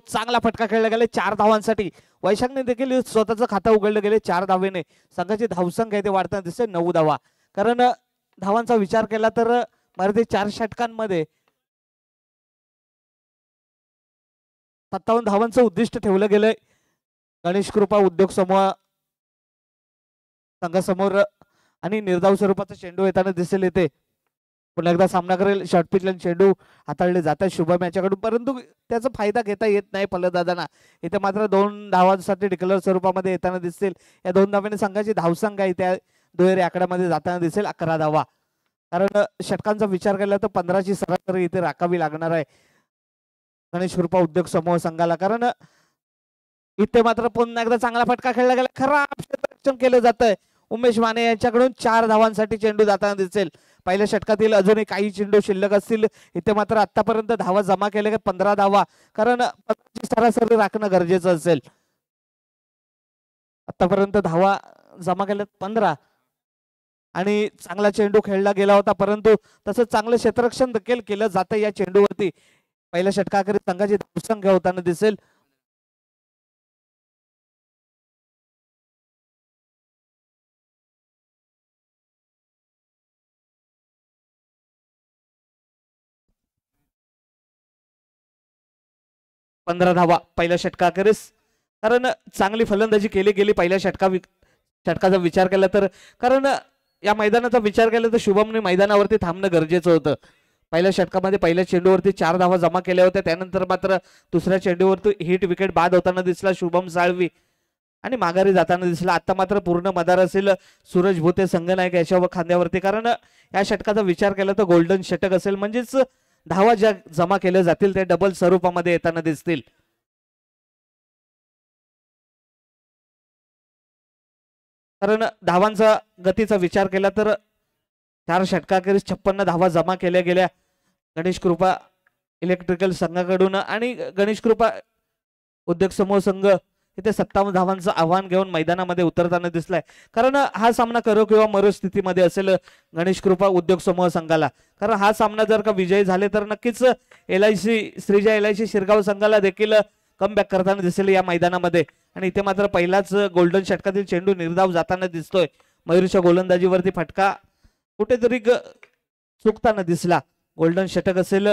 चांगला फटका खेळला गेला 4 धावांसाठी. वैशाखने देखील स्वतःचं खातं उघडलं गेले 4 धावेने. संघाची धावसंख्या इथे वाढताना दिसते 9 धावा. कारण धावांचा विचार केला तर मराठी 4 षटकांमध्ये 57 धावांचं उद्दिष्ट ठेवलं गेलंय. गणेश कृपा उद्योग समूह संघासमोर आणि निर्धाव स्वरूपाचा चेंडू येताना दिसेल येते. पुन्हा एकदा सामना करेल शॉर्ट पिच लाईन चेंडू हाताळले जातात शुभम याच्याकडून, परंतु त्याचा फायदा घेता येत नाही फलंदाजांना. इथे मात्र 2 धावांसाठी डिक्लेअर स्वरूपामध्ये येताना दिसतील. या 2 धावांनी संघाची धावसंख्या त्या दुहेरी आकड्यामध्ये जाताना दिसेल 11 धावा. कारण षटकांचा विचार केला तर 15ची सरासरी इथे राखावी लागणार आहे गणेश कृपा उद्योग समूह संघाला. कारण इथे मात्र पुन्हा एकदा चांगला फटका खेळला गेला, खराब क्षेत्ररक्षण केलं जातंय. उमेश माने यांच्याकडून 4 धावांसाठी चेंडू जाताना दिसेल. पहिल्या षटकातील अजूनही काही चेंडू शिल्लक असतील. इथे मात्र आतापर्यंत धावा जमा केल्या 15 धावा. कारण सरासरी राखणं गरजेचं असेल. आतापर्यंत धावा जमा केल्यात 15 आणि चांगला चेंडू खेळला गेला होता, परंतु तसं चांगलं क्षेत्ररक्षण देखील केलं जातं या चेंडूवरती. पहिल्या षटकाखेरीज संघाची धावसंख्या होताना दिसेल. पंधरा धावा पहिल्या षटकाखेरीज. कारण चांगली फलंदाजी केली गेली पहिल्या षटकाचा विचार केला तर. कारण या मैदानाचा विचार केला तर शुभमने मैदानावरती थांबणं गरजेचं होतं. पहिल्या षटकामध्ये पहिल्या चेंडूवरती 4 धावा जमा केल्या होत्या. त्यानंतर मात्र दुसऱ्या चेंडूवरती हिट विकेट बाद होताना दिसला शुभम साळवी आणि माघारी जाताना दिसला. आता मात्र पूर्ण मदार असेल सूरज भोते संघनायक याच्या खांद्यावरती. कारण या षटकाचा विचार केला तर गोल्डन षटक असेल, म्हणजेच धावा ज्या जमा केल्या जातील ते डबल स्वरूपामध्ये येताना दिसतील. कारण धावांचा गतीचा विचार केला तर 4 षटकाखेरीज 56 धावा जमा केल्या गेल्या गणेश कृपा इलेक्ट्रिकल संघाकडून. आणि गणेश कृपा उद्योग समूह संघ इथे 57 धावांचं आव्हान घेऊन मैदानामध्ये उतरताना दिसलाय. कारण हा सामना करो किंवा मरो स्थितीमध्ये असेल गणेश कृपा उद्योग समूह संघाला. कारण हा सामना जर का विजयी झाले तर नक्कीच श्रीजा LIC शिरगाव संघाला देखील कमबॅक करताना दिसेल या मैदानामध्ये. आणि इथे मात्र पहिलाच गोल्डन षटकातील चेंडू निर्धाव जाताना दिसतोय. मयूरच्या गोलंदाजीवरती फटका कुठेतरी चुकताना दिसला. गोल्डन षटक असेल.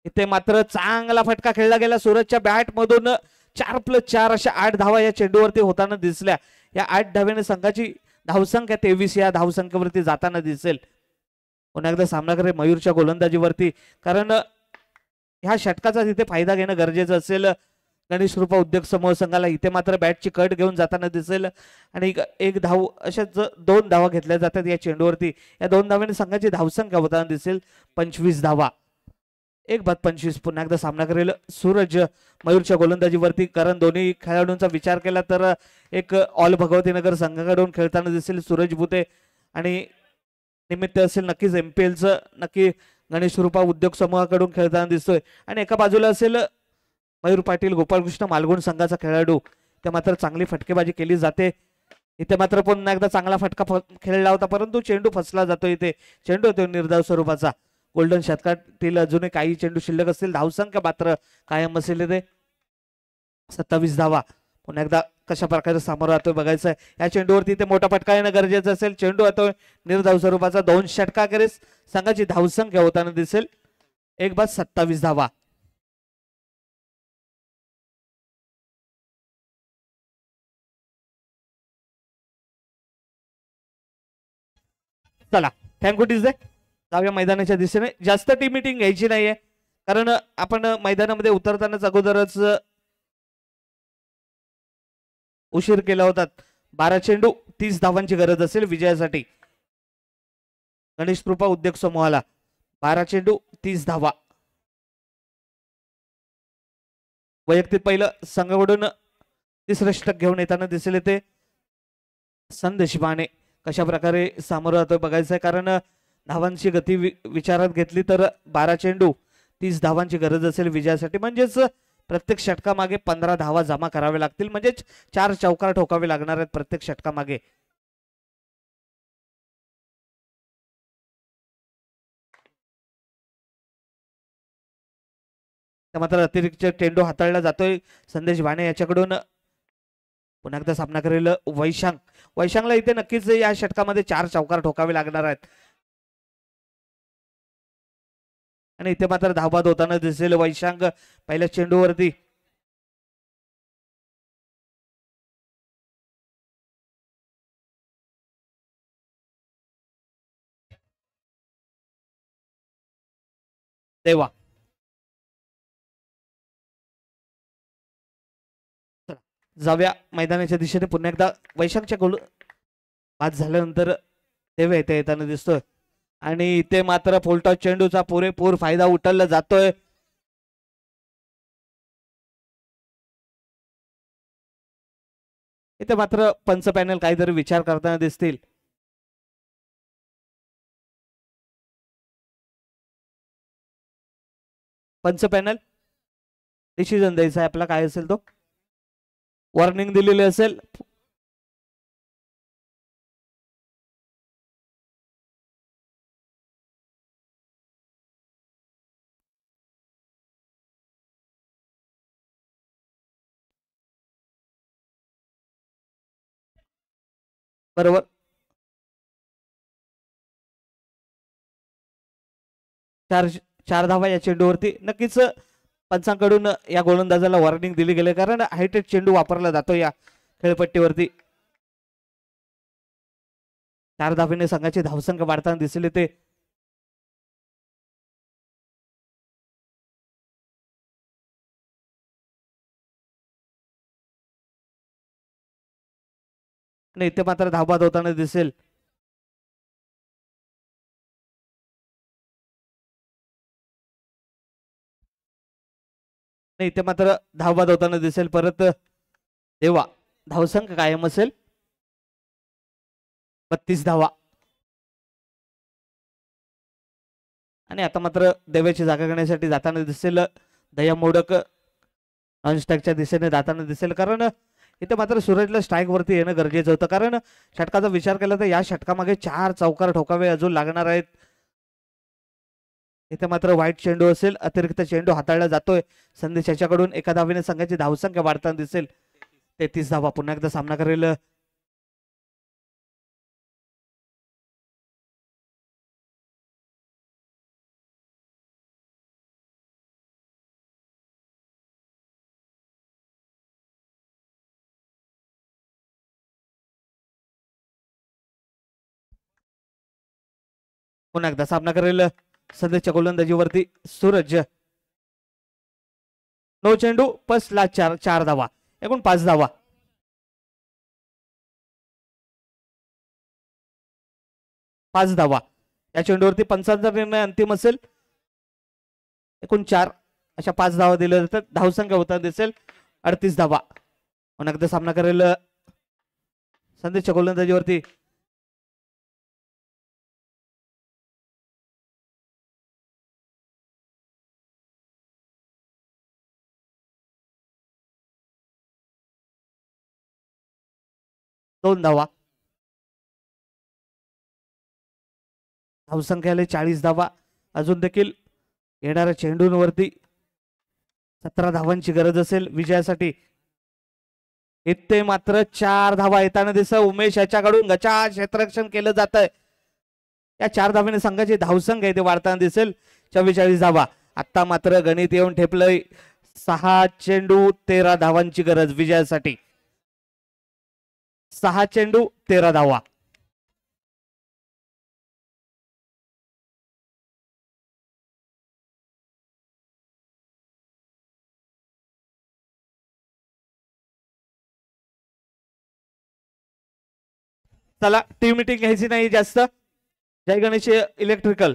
इथे मात्र चांगला फटका खेळला गेला सूरजच्या बॅट मधून. 4+4 अशा 8 धावा या चेंडूवरती होताना दिसल्या. या 8 धाव्याने संघाची धावसंख्या 23 या धावसंख्येवरती जाताना दिसेल. पुन्हा एकदा सामना करे मयूरच्या गोलंदाजीवरती. कारण ह्या षटकाचा तिथे फायदा घेणं गरजेचं असेल गणेश कृपा उद्योग समूह संघाला. इथे मात्र बॅटची कट घेऊन जाताना दिसेल आणि एक धाव अशा 2 धावा घेतल्या जातात या चेंडूवरती. या 2 धाव्याने संघाची धावसंख्या होताना दिसेल 25 धावा. 1-25. पुन्हा एकदा सामना करेल सूरज मयूरच्या गोलंदाजीवरती. कारण दोन्ही खेळाडूंचा विचार केला तर एक ऑल भगवतीनगर संघाकडून खेळताना दिसेल सूरज भुते आणि निमित्त असेल नक्कीच MPLचं नक्की गणेश कृपा उद्योग समूहाकडून खेळताना दिसतोय. आणि एका बाजूला असेल मयूर पाटील गोपाळकृष्ण मालगुण संघाचा खेळाडू. ते मात्र चांगली फटकेबाजी केली जाते. इथे मात्र पुन्हा एकदा चांगला फटका खेळला होता, परंतु चेंडू फसला जातो. इथे चेंडू होतो निर्धाव स्वरूपाचा. गोल्डन षटकातील अजूनही काही चेंडू शिल्लक असतील. धावसंख्या मात्र कायम असेल इथे 27 धावा. पुन्हा एकदा कशा प्रकारे सामोरं राहतोय बघायचं आहे. या चेंडूवरती ते मोठा फटका येणं गरजेचं असेल. चेंडू होतोय निर्धाव स्वरूपाचा. 2 षटकाखेरीज संघाची धावसंख्या होताना दिसेल 1-27 धावा. चला थँक्यू टीजे. जाऊया मैदानाच्या दिशेने. जास्त टीम मीटिंग घ्यायची नाहीये, कारण आपण मैदानामध्ये उतरतानाच अगोदरच उशीर केला होता. 12 चेंडू 30 धावांची गरज असेल विजयासाठी गणेश कृपा उद्योग समूहाला. 12 चेंडू 30 धावा. वैयक्तिक पहिलं संघाकडून 3रं षटक घेऊन येताना दिसेल ते संदेश माने. कशा प्रकारे सामोरं जातोय बघायचं आहे. कारण धावांची गती विचारात घेतली तर 12 चेंडू 30 धावांची गरज असेल विजयासाठी. म्हणजेच प्रत्येक षटकामागे 15 धावा जमा कराव्या लागतील. म्हणजेच 4 चौकार ठोकावे लागणार आहेत प्रत्येक षटकामागे. मात्र अतिरिक्त चेंडू हाताळला जातोय संदेश भाणे याच्याकडून. पुन्हा एकदा सामना करेल वैशांग. वैशांगला इथे नक्कीच या षटकामध्ये 4 चौकार ठोकावे लागणार आहेत आणि इथे मात्र धावबाद होताना दिसेल वैशांग पहिल्या चेंडूवरती. देवा जाव्या मैदानाच्या दिशेने पुन्हा एकदा वैशांगच्या गोल बाद झाल्यानंतर देव येथे येताना दिसतोय आणि इथे मात्र फुलटॉस चेंडूचा पुरेपूर फायदा उचलला जातोय. इथे मात्र पंच पॅनल काहीतरी विचार करताना दिसतील. पंच पॅनल डिसिजन द्यायचा आहे आपला, काय असेल तो. वॉर्निंग दिलेली असेल. बरोबर. चार धावा या चेंडूवरती. नक्कीच पंचांकडून या गोलंदाजाला वॉर्निंग दिली गेली कारण हायटेड चेंडू वापरला जातो या खेळपट्टीवरती. 4 धावेने संघाची धावसंख्या वाढताना दिसले ते. इथे मात्र धावबाद होताना दिसेल. इथे मात्र धावबाद होताना दिसेल परत. देवा धावसंख्या कायम असेल 32 धावा. आणि आता मात्र देवाची जागा घेण्यासाठी जाताना दिसेल दया मोडक. नॉनस्ट्राईकच्या दिशेने जाताना दिसेल कारण इथे मात्र सूरजला स्ट्राईक वरती येणं गरजेचं होतं कारण षटकाचा विचार केला तर या षटकामागे 4 चौकार ठोकावे अजून लागणार आहेत. इथे मात्र वाईट चेंडू असेल. अतिरिक्त चेंडू हाताळला जातोय संदेश याच्याकडून. एका धावेने संघाची धावसंख्या वाढताना दिसेल 33 धावा. पुन्हा एकदा सामना करेल पुन्हा एकदा सामना करेल संदेशच्या गोलंदाजीवरती सूरज. 9 चेंडू पसला 4 धावा, एकूण 5 धावा. या चेंडूवरती पंचांचा निर्णय अंतिम असेल. एकूण 4 अशा 5 धावा दिल्या जातात. धावसंख्या होताना दिसेल 38 धावा. पुन्हा एकदा सामना करेल संदेशच्या गोलंदाजीवरती दोन धावा. धावसंख्याला 40 धावा. अजून देखील येणाऱ्या चेंडूंवरती 17 धावांची गरज असेल विजयासाठी. इथे मात्र 4 धावा येताना दिसत. उमेश याच्याकडून गचा क्षेत्ररक्षण केलं जात आहे. या 4 धावेने संघाची धावसंख्या इथे वाढताना दिसेल 44 धावा. आता मात्र गणित येऊन ठेपलंय. 6 चेंडू 13 धावांची गरज विजयासाठी. 6 चेंडू 13 धावा. चला टीम मीटिंग घ्यायची नाही जास्त. जय गणेश इलेक्ट्रिकल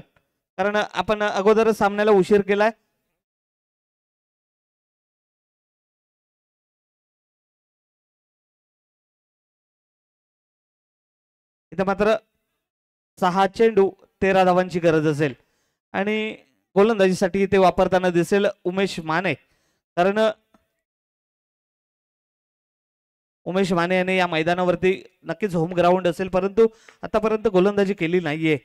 कारण आपण अगोदरच सामन्याला उशीर केलाय. इथे मात्र 6 चेंडू 13 धावांची गरज असेल आणि गोलंदाजीसाठी ते वापरताना दिसेल उमेश माने कारण उमेश माने याने या मैदानावरती नक्कीच होम ग्राउंड असेल परंतु आतापर्यंत गोलंदाजी केली नाहीये.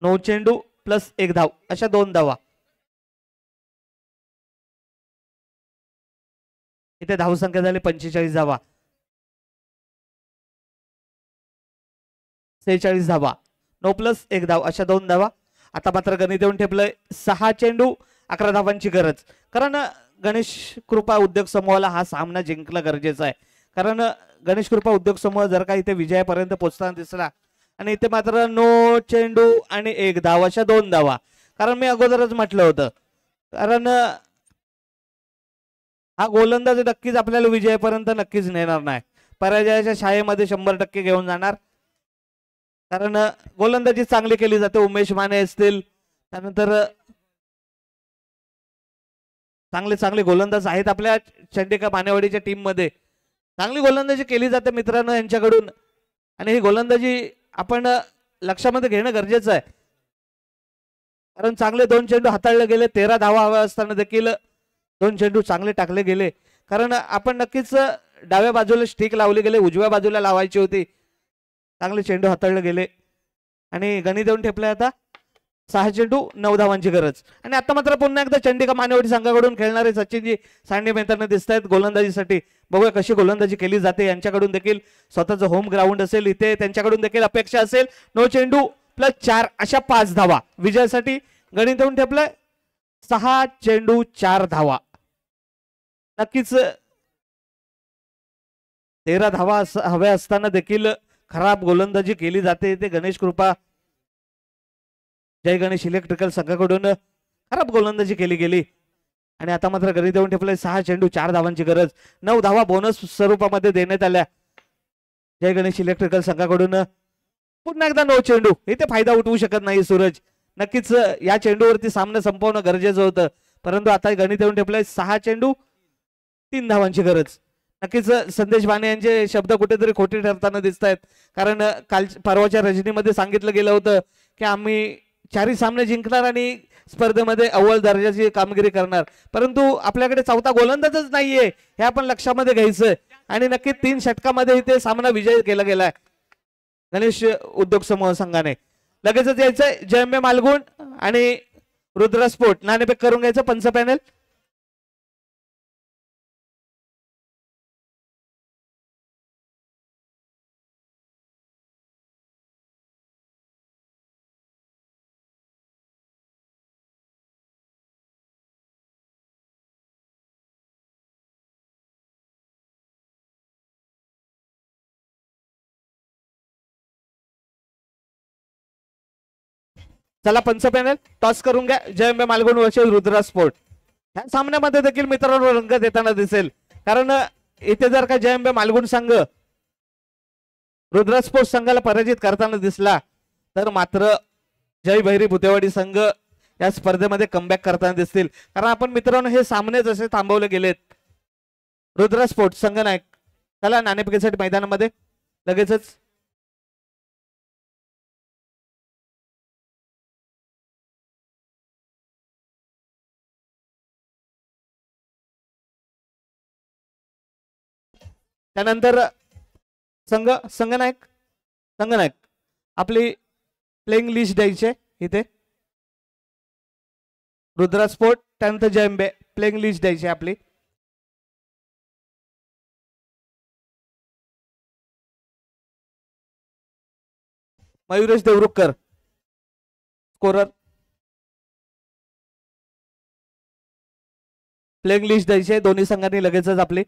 9 चेंडू प्लस 1 धाव अशा 2 धावा. इथे धावसंख्या झाली 45 धावा. 46 धावा. 9 प्लस 1 धाव अशा 2 धावा. आता मात्र गणित येऊन ठेपलंय 6 चेंडू 11 धावांची गरज. कारण गणेश कृपा उद्योग समूहाला हा सामना जिंकणं गरजेचं आहे. कारण गणेश कृपा उद्योग समूह जर का इथे विजयापर्यंत पोहोचताना दिसला आणि इथे मात्र 9 चेंडू आणि 1 धाव अशा 2 धावा. कारण मी अगोदरच म्हटलं होतं कारण हा गोलंदाज नक्कीच आपल्याला विजयापर्यंत नक्कीच नेणार नाही. पराजयाच्या शाळेमध्ये 100% घेऊन जाणार. कारण गोलंदाजी चांगली केली जाते. उमेश माने असतील त्यानंतर चांगले चांगले गोलंदाज आहेत आपल्या चंडिका मानेवाडीच्या टीम मध्ये. चांगली गोलंदाजी केली जाते मित्रांनो यांच्याकडून आणि ही गोलंदाजी आपण लक्षामध्ये घेणं गरजेचं आहे. कारण चांगले 2 चेंडू हाताळले गेले. 13 धावा हव्या असताना देखील 2 चेंडू चांगले टाकले गेले. कारण आपण नक्कीच डाव्या बाजूला स्टिक लावली गेले, उजव्या बाजूला लावायची होती. चांगले चेंडू हाताळले गेले आणि गणित देऊन ठेपले. आता 6 चेंडू 9 धावांची गरज. आणि आता मात्र पुन्हा एकदा चंडिका मानेवाडी संघाकडून खेळणारे सचिनजी सांडे मैदान दिसत आहेत गोलंदाजीसाठी. बघूया कशी गोलंदाजी केली जाते. यांच्याकडून देखील स्वतःचं होम ग्राउंड असेल, इथे त्यांच्याकडून देखील अपेक्षा असेल. 9 चेंडू प्लस 4 अशा 5 धावा विजयासाठी गणित देऊन ठेपलंय. 6 चेंडू 4 धावा. नक्कीच 13 धावा हव्या असताना देखील खराब गोलंदाजी केली जाते. ते गणेश कृपा जय गणेश इलेक्ट्रिकल संघाकडून खराब गोलंदाजी केली गेली आणि आता मात्र गणित देऊन ठेपलंय. 6 चेंडू 4 धावांची गरज. 9 धावा बोनस स्वरूपामध्ये देण्यात आल्या जय गणेश इलेक्ट्रिकल संघाकडून. पुन्हा एकदा 9 चेंडू. इथे फायदा उठवू शकत नाही सूरज. नक्कीच या चेंडूवरती सामना संपवणं गरजेचं होतं. परंतु आता गणित देऊन ठेपलंय. 6 चेंडू 3 धावांची गरज. नक्कीच संदेश माने यांचे शब्द कुठेतरी खोटे ठरताना दिसत आहेत. कारण काल परवाच्या रजनीमध्ये सांगितलं गेलं होतं की आम्ही 4 सामने जिंकणार आणि स्पर्धेमध्ये अव्वल दर्जाची कामगिरी करणार. परंतु आपल्याकडे चौथा गोलंदाजच नाहीये हे आपण लक्षामध्ये घ्यायचं. आणि नक्की 3 षटकामध्ये इथे सामना विजय केला गेलाय गणेश उद्योग समूह संघाने. लगेचच यायचंय जयंबे मालगुण आणि रुद्र स्पोर्ट. नाणेफेक करून घ्यायचं पंच पॅनल. चला पंच पॅनल टॉस करून घ्या. जयंबे मालगुण वर्सेस रुद्रा स्पोर्ट. ह्या सामन्यामध्ये देखील मित्रांनो रंगत येताना दिसेल. कारण इथे जर का जयंबे मालगुण संघ रुद्रा स्पोर्ट्स संघाला पराजित करताना दिसला तर मात्र जय भैरी भुतेवाडी संघ या स्पर्धेमध्ये कमबॅक करताना दिसतील. कारण आपण मित्रांनो हे सामने जसे थांबवले गेलेत. रुद्रा स्पोर्ट्स संघ नायक चला नाणेफेकीसाठी मैदानामध्ये लगेचच. त्यानंतर संघनायक आपली प्लेइंग लिस्ट द्यायची इथे. रुद्रा स्पोर्ट त्यानंतर जयंबे प्लेइंग लिस्ट द्यायची आपली. Mayuresh Devrukhkar scorer. Playing list द्यायची दोन्ही संघांनी लगेचच आपली.